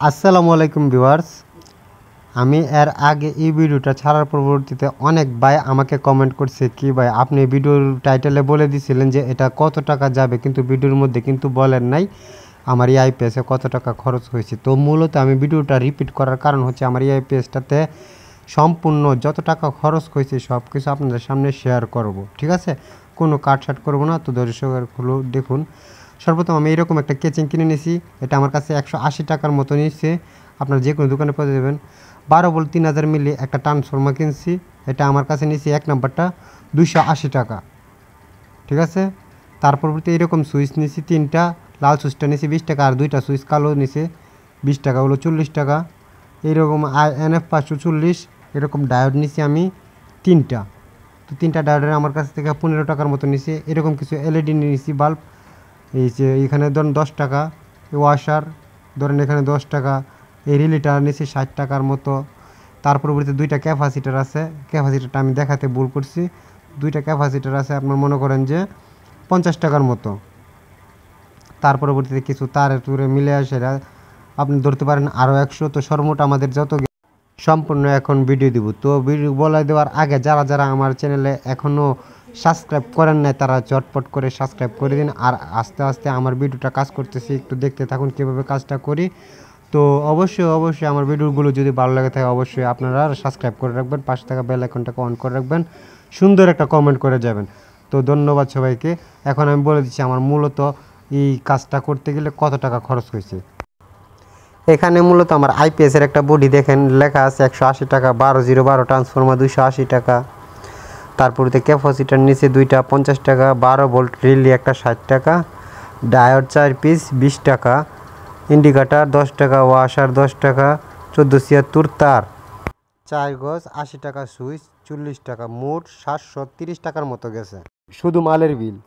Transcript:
আসসালামু আলাইকুম ভিউয়ার্স। আমি এর আগে এই ভিডিওটা ছাড়ার পরবর্তীতে অনেক ভাই আমাকে কমেন্ট করছে কি ভাই আপনি ভিডিওর টাইটেলে বলে দিয়েছিলেন যে এটা কত টাকা যাবে, কিন্তু ভিডিওর মধ্যে কিন্তু বলেন নাই আমার এই আইপিএসে কত টাকা খরচ হয়েছে। তো মূলত আমি ভিডিওটা রিপিট করার কারণ হচ্ছে আমার এই আইপিএসটাতে সম্পূর্ণ যত টাকা খরচ হয়েছে সব কিছু আপনাদের সামনে শেয়ার করব, ঠিক আছে? কোনো কাটছাট করবো না। তো দর্শকগুলো দেখুন, সর্বপ্রথম আমি এরকম একটা কেচিং কিনে নিয়েছি। এটা আমার কাছে 180 টাকার মতো নিচ্ছে। আপনারা যে কোনো দোকানে পেয়ে যাবেন। 12 ভোল্ট 3000 মিলি একটা ট্রান্সফর্মার কিনছি। এটা আমার কাছে নিয়েছি এক নাম্বারটা 280 টাকা, ঠিক আছে? তার পরবর্তী এরকম সুইচ নিয়েছি 3টা। লাল সুইচটা নিয়েছি 20 টাকা, আর 2টা সুইচ কালো নিয়েছে 20 টাকা, হলো 40 টাকা। এইরকম NF 540 এরকম ডায়োড নিয়েছি আমি 3টা। তো 3টা ডায়োডের আমার কাছ থেকে 15 টাকার মতো নিয়েছি। এরকম কিছু এলইডি নিয়েছি বাল্ব, এই যে এখানে ধরুন 10 টাকা। ওয়াশার ধরেন এখানে 10 টাকা। এই রিলেটা নিয়েছি 60 টাকার মতো। তার পরবর্তীতে 2টা ক্যাপাসিটার আছে। ক্যাপাসিটারটা আমি দেখাতে ভুল করছি। 2টা ক্যাপাসিটার আছে, আপনার মনে করেন যে 50 টাকার মতো। তার পরবর্তীতে কিছু তারে তুরে মিলে আসে আপনি ধরতে পারেন আরও 100। তো সর্বমোট আমাদের যত সম্পূর্ণ এখন ভিডিও দিব। তো ভিডিও বলে দেওয়ার আগে যারা যারা আমার চ্যানেলে এখনও সাবস্ক্রাইব করেন নাই তারা চটপট করে সাবস্ক্রাইব করে দিন। আর আস্তে আস্তে আমার ভিডিওটা কাজ করতেছি, একটু দেখতে থাকুন কীভাবে কাজটা করি। তো অবশ্যই আমার ভিডিওগুলো যদি ভালো লাগে থাকে অবশ্যই আপনারা সাবস্ক্রাইব করে রাখবেন, পাশে থাকা বেল আইকনটাকে অন করে রাখবেন, সুন্দর একটা কমেন্ট করে যাবেন। তো ধন্যবাদ সবাইকে। এখন আমি বলে দিচ্ছি আমার মূলত এই কাজটা করতে গেলে কত টাকা খরচ হয়েছে। এখানে মূলত আমার আইপিএসের একটা বডি দেখেন লেখা আছে 180 টাকা, 12 ট্রান্সফর্মার 280 টাকা। তারপরে ক্যাপাসিটার নিচে 2টা 50 টাকা, 12 ভোল্ট রিলি একটা 60 টাকা, ডায়োড 4 পিস 20 টাকা, ইন্ডিকেটার 10 টাকা, ওয়াশার 10 টাকা, 1476 তার 4 গজ 80 টাকা, সুইচ 40 টাকা, মোট 730 টাকার মতো গেছে শুধু মালের বিল।